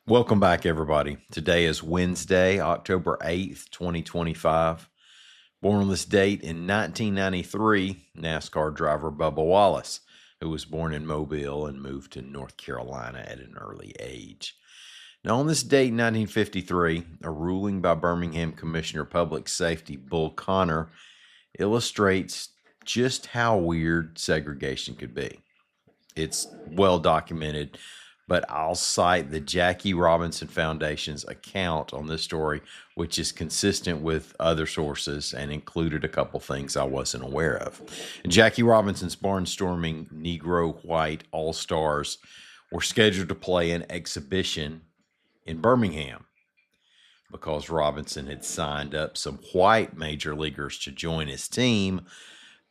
Welcome back, everybody. Today is Wednesday, October 8th, 2025. Born on this date in 1993, NASCAR driver Bubba Wallace, who was born in Mobile and moved to North Carolina at an early age. Now, on this date in 1953, a ruling by Birmingham Commissioner of Public Safety Bull Connor illustrates just how weird segregation could be. It's well documented, but I'll cite the Jackie Robinson Foundation's account on this story, which is consistent with other sources and included a couple things I wasn't aware of. Jackie Robinson's barnstorming Negro White All-Stars were scheduled to play an exhibition in Birmingham because Robinson had signed up some white major leaguers to join his team.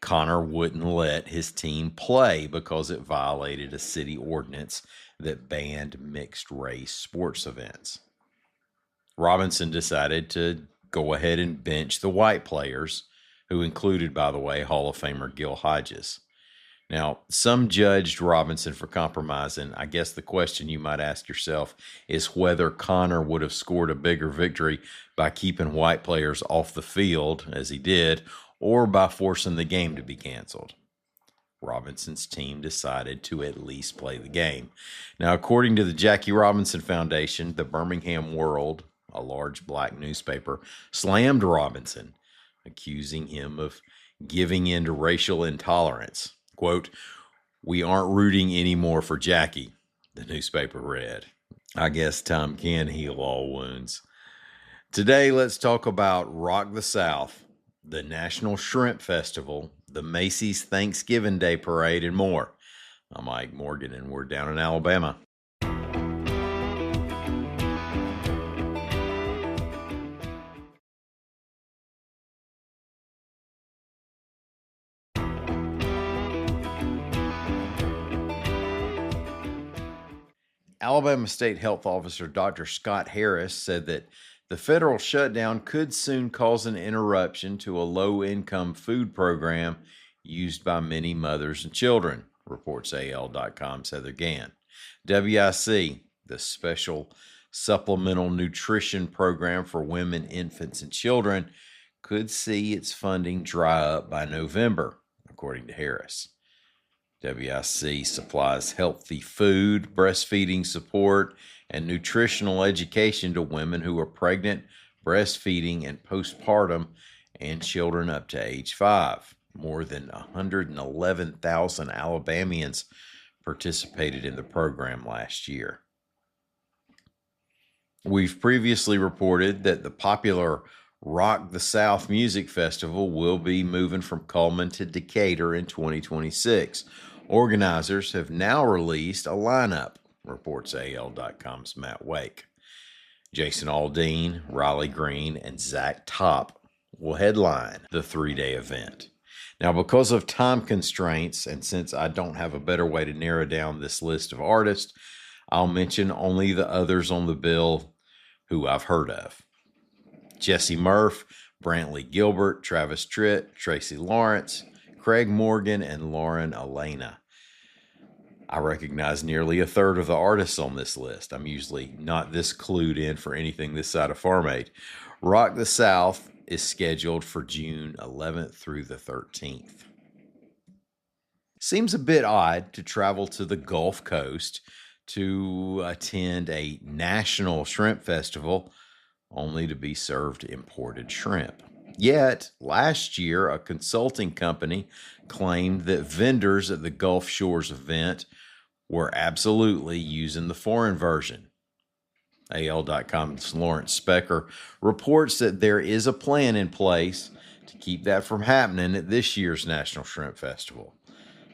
Connor wouldn't let his team play because it violated a city ordinance that banned mixed-race sports events. Robinson decided to go ahead and bench the white players, who included, by the way, Hall of Famer Gil Hodges. Now, some judged Robinson for compromising. I guess the question you might ask yourself is whether Connor would have scored a bigger victory by keeping white players off the field, as he did, or by forcing the game to be canceled. Robinson's team decided to at least play the game. Now, according to the Jackie Robinson Foundation, the Birmingham World, a large black newspaper, slammed Robinson, accusing him of giving in to racial intolerance. Quote, "We aren't rooting anymore for Jackie," the newspaper read. I guess time can heal all wounds. Today, let's talk about Rock the South, the National Shrimp Festival, the Macy's Thanksgiving Day Parade, and more. I'm Mike Morgan, and we're down in Alabama. Alabama State Health Officer Dr. Scott Harris said that the federal shutdown could soon cause an interruption to a low-income food program used by many mothers and children, reports AL.com's Heather Gann. WIC, the Special Supplemental Nutrition Program for Women, Infants, and Children, could see its funding dry up by November, according to Harris. WIC supplies healthy food, breastfeeding support, and nutritional education to women who are pregnant, breastfeeding, and postpartum, and children up to age 5. More than 111,000 Alabamians participated in the program last year. We've previously reported that the popular Rock the South Music Festival will be moving from Cullman to Decatur in 2026. Organizers have now released a lineup, reports AL.com's Matt Wake. Jason Aldean, Riley Green, and Zach Top will headline the 3-day event. Now, because of time constraints, and since I don't have a better way to narrow down this list of artists, I'll mention only the others on the bill who I've heard of. Jesse Murph, Brantley Gilbert, Travis Tritt, Tracy Lawrence, Craig Morgan, and Lauren Elena. I recognize nearly a third of the artists on this list. I'm usually not this clued in for anything this side of Farm Aid. Rock the South is scheduled for June 11th through the 13th. Seems a bit odd to travel to the Gulf Coast to attend a national shrimp festival only to be served imported shrimp. Yet, last year, a consulting company claimed that vendors at the Gulf Shores event were absolutely using the foreign version. AL.com's Lawrence Specker reports that there is a plan in place to keep that from happening at this year's National Shrimp Festival.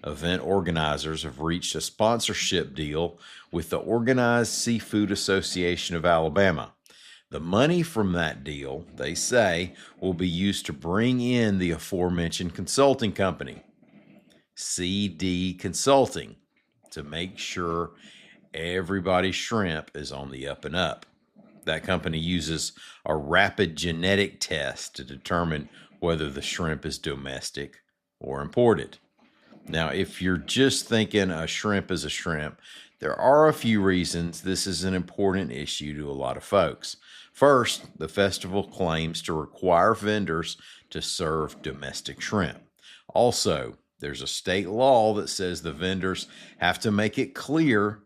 Event organizers have reached a sponsorship deal with the Organized Seafood Association of Alabama. The money from that deal, they say, will be used to bring in the aforementioned consulting company, CD Consulting, to make sure everybody's shrimp is on the up and up. That company uses a rapid genetic test to determine whether the shrimp is domestic or imported. Now, if you're just thinking a shrimp is a shrimp, There are a few reasons this is an important issue to a lot of folks. First, the festival claims to require vendors to serve domestic shrimp. Also, there's a state law that says the vendors have to make it clear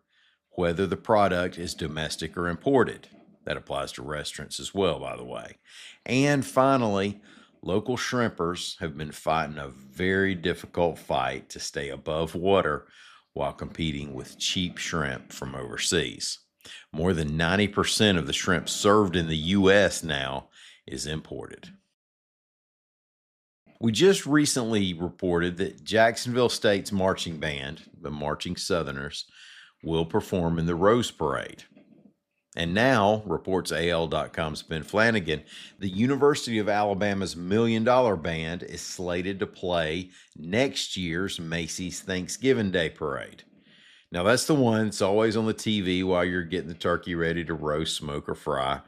whether the product is domestic or imported. That applies to restaurants as well, by the way. And finally, local shrimpers have been fighting a very difficult fight to stay above water while competing with cheap shrimp from overseas. More than 90% of the shrimp served in the U.S. now is imported. We just recently reported that Jacksonville State's marching band, the Marching Southerners, will perform in the Rose Parade. And now, reports AL.com's Ben Flanagan, the University of Alabama's $1 Million Band is slated to play next year's Macy's Thanksgiving Day Parade. Now, that's the one that's always on the TV while you're getting the turkey ready to roast, smoke, or fry,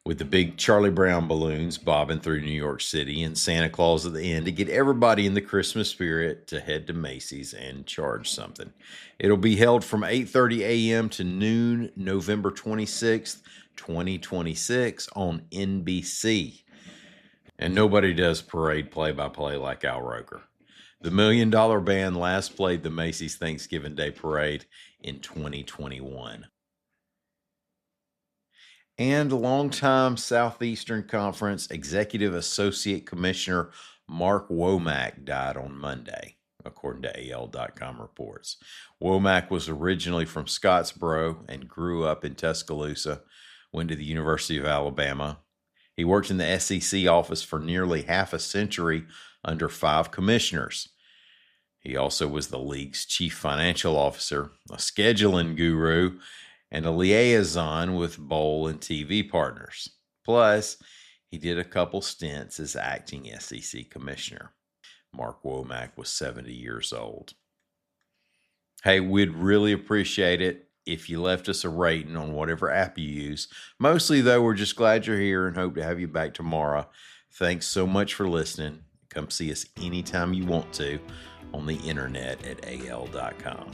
with the big Charlie Brown balloons bobbing through New York City and Santa Claus at the end to get everybody in the Christmas spirit to head to Macy's and charge something. It'll be held from 8:30 a.m. to noon, November 26th, 2026 on NBC. And nobody does parade play-by-play like Al Roker. The $1 Million Band last played the Macy's Thanksgiving Day Parade in 2021. And longtime Southeastern Conference Executive Associate Commissioner Mark Womack died on Monday, according to AL.com reports. Womack was originally from Scottsboro and grew up in Tuscaloosa, went to the University of Alabama. He worked in the SEC office for nearly half a century under 5 commissioners. He also was the league's chief financial officer, a scheduling guru, and a liaison with bowl and TV partners. Plus, he did a couple stints as acting SEC commissioner. Mark Womack was 70 years old. Hey, we'd really appreciate it if you left us a rating on whatever app you use. Mostly, though, we're just glad you're here and hope to have you back tomorrow. Thanks so much for listening. Come see us anytime you want to on the internet at al.com.